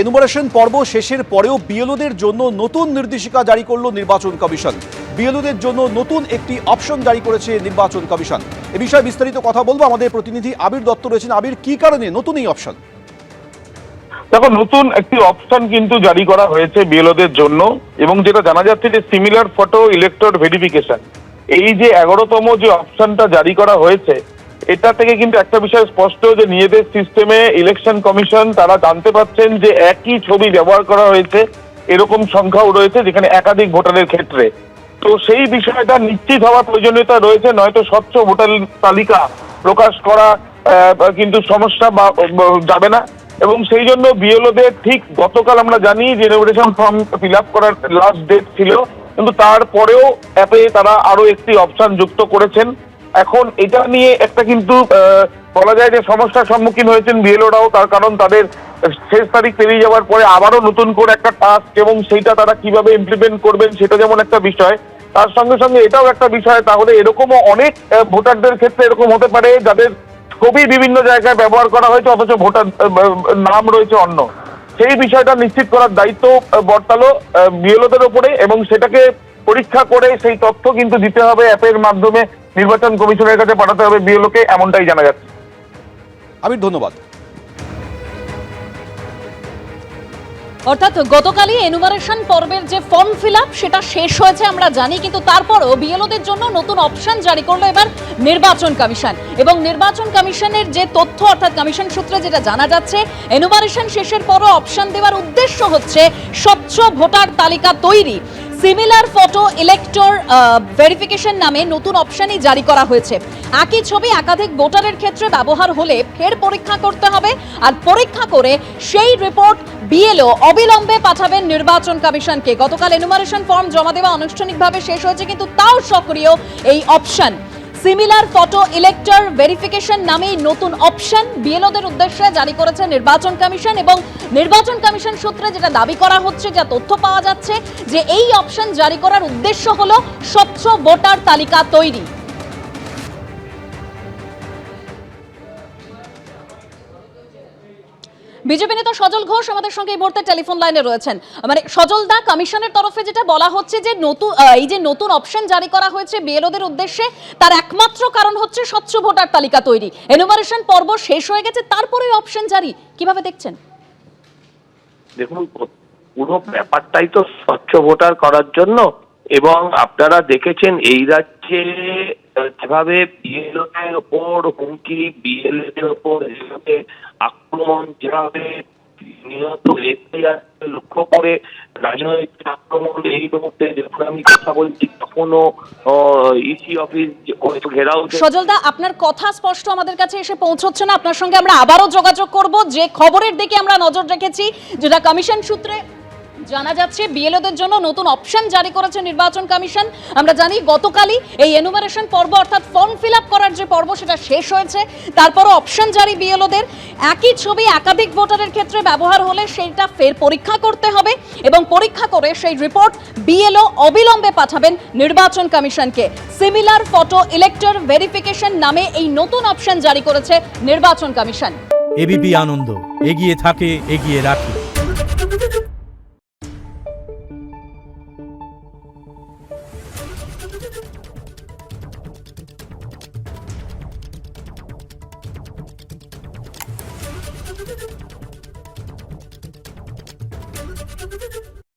Enumeration পর্ব শেষের পরেও বিএলওদের জন্য নতুন নির্দেশিকা জারি করল নির্বাচন কমিশন। বিএলওদের জন্য নতুন একটি অপশন জারি করেছে নির্বাচন কমিশন। এ বিষয়ে বিস্তারিত কথা বলবো, আমাদের প্রতিনিধি আবির দত্ত রয়েছেন। আবির, কি কারণে নতুন এই অপশন? দেখো, নতুন একটি অপশন কিন্তু জারি করা হয়েছে বিএলওদের জন্য, এবং যেটা জানা যাচ্ছে যে সিমিলার ফটো ইলেক্টর ভেরিফিকেশন, এই যে 11তম যে অপশনটা জারি করা হয়েছে, এটা থেকে কিন্তু একটা বিষয় স্পষ্ট যে নিজেদের সিস্টেমে ইলেকশন কমিশন তারা জানতে পারছেন যে একই ছবি ব্যবহার করা হয়েছে এরকম সংখ্যাও রয়েছে যেখানে একাধিক ভোটারের ক্ষেত্রে। তো সেই বিষয়টা নিশ্চিত হওয়ার প্রয়োজনীয়তা রয়েছে, নয়তো স্বচ্ছ ভোটার তালিকা প্রকাশ করা কিন্তু সমস্যা বা যাবে না। এবং সেই জন্য বিএলওদের ঠিক গতকাল আমরা জানি যে এনুমারেশন ফর্ম ফিল আপ করার লাস্ট ডেট ছিল, কিন্তু তারপরেও অ্যাপে তারা আরো একটি অপশন যুক্ত করেছেন। এখন এটা নিয়ে একটা কিন্তু বলা যায় যে সমস্যার সম্মুখীন হয়েছেন বিএলওরাও, তার কারণ তাদের শেষ তারিখ পেরিয়ে যাওয়ার পরে আবারও নতুন করে একটা টাস্ক, এবং সেইটা তারা কিভাবে ইমপ্লিমেন্ট করবেন সেটা যেমন একটা বিষয়, তার সঙ্গে সঙ্গে এটাও একটা বিষয়। তাহলে এরকমও অনেক ভোটারদের ক্ষেত্রে এরকম হতে পারে যাদের ছবি বিভিন্ন জায়গায় ব্যবহার করা হয়েছে অথচ ভোটার নাম রয়েছে অন্য। সেই বিষয়টা নিশ্চিত করার দায়িত্ব বর্তালো বিএলওদের ওপরে, এবং সেটাকে পরীক্ষা করে সেই তথ্য কিন্তু দিতে হবে অ্যাপের মাধ্যমে, নির্বাচন কমিশনের কাছে পাঠাতে হবে বিএলওকে, এমনটাই জানা যাচ্ছে। আবির, ধন্যবাদ। অর্থাৎ গতকালই এনুমারেশন পর্বের যে ফর্ম ফিল আপ সেটা শেষ হয়েছে আমরা জানি, কিন্তু তারপরও বিএলওদের জন্য নতুন অপশন জারি করলো এবার নির্বাচন কমিশন। এবং নির্বাচন কমিশনের যে তথ্য, অর্থাৎ কমিশন সূত্রে যেটা জানা যাচ্ছে, এনুমারেশন শেষের পরও অপশন দেওয়ার উদ্দেশ্য হচ্ছে স্বচ্ছ ভোটার তালিকা তৈরি। সিমিলার ফটো ইলেক্টর ভেরিফিকেশন নামে নতুন অপশনই জারি করা হয়েছে। একই ছবি একাধিক ভোটারের ক্ষেত্রে ব্যবহার হলে ফের পরীক্ষা করতে হবে, আর পরীক্ষা করে সেই রিপোর্ট বিএলও অবিলম্বে পাঠাবেন নির্বাচন কমিশনকে। গতকাল এনুমারেশন ফর্ম জমা দেওয়া আনুষ্ঠানিকভাবে শেষ হয়েছে, কিন্তু তাও সক্রিয় এই option. Similar photo elector verification নামেই নতুন অপশন বিএলওদের উদ্দেশ্যে জারি করেছে নির্বাচন কমিশন। এবং নির্বাচন কমিশন সূত্রে যেটা দাবি করা হচ্ছে, যা তথ্য পাওয়া যাচ্ছে, যে এই অপশন জারি করার উদ্দেশ্য হলো স্বচ্ছ ভোটার তালিকা তৈরি। বিজেপি নেতা সজল ঘোষ আমাদের সঙ্গে এই মুহূর্তে টেলিফোন লাইনে রয়েছেন। মানে সজল দা, কমিশনের তরফে যেটা বলা হচ্ছে যে নতুন অপশন জারি করা হয়েছে বিএলওদের উদ্দেশ্যে, তার একমাত্র কারণ হচ্ছে স্বচ্ছ ভোটার তালিকা তৈরি। এনুমারেশন পর্ব শেষ হয়ে গেছে, তারপরে অপশন জারি, কিভাবে দেখছেন? দেখুন, পুরো ব্যাপারটাই তো স্বচ্ছ ভোটার করার জন্য, এবং আপনারা দেখেছেন এই রাজ্যে যেভাবে বিএলওদের ওপর হুমকি, বিএলওদের ওপর যেভাবে আক্রমণ, যেভাবে নিহত লক্ষ্য করে রাজনৈতিক আক্রমণ, এই মুহূর্তে যখন আমি কথা বলছি তখনও ইসি অফিস ঘেরাও। সজলদা, আপনার কথা স্পষ্ট আমাদের কাছে এসে পৌঁছচ্ছে না। আপনার সঙ্গে আমরা আবারও যোগাযোগ করব। যে খবরের দিকে আমরা নজর রেখেছি, যেটা কমিশন সূত্রে জানা যাচ্ছে, বিএলওদের জন্য নতুন অপশন জারি করেছে নির্বাচন কমিশন। আমরা জানি গতকালই এই এনুমারেশন পর্ব, অর্থাৎ ফর্ম ফিল আপ করার যে পর্ব, সেটা শেষ হয়েছে। তারপরও অপশন জারি বিএলওদের। একই ছবি একাধিক ভোটারের ক্ষেত্রে ব্যবহার হলে সেইটা ফের পরীক্ষা করতে হবে, এবং পরীক্ষা করে সেই রিপোর্ট বিএলও অবিলম্বে পাঠাবেন নির্বাচন কমিশনকে। সিমিলার ফটো ইলেক্টর ভেরিফিকেশন নামে এই নতুন অপশন জারি করেছে নির্বাচন কমিশন। এবিপি আনন্দ, এগিয়ে থাকে, এগিয়ে রাখে।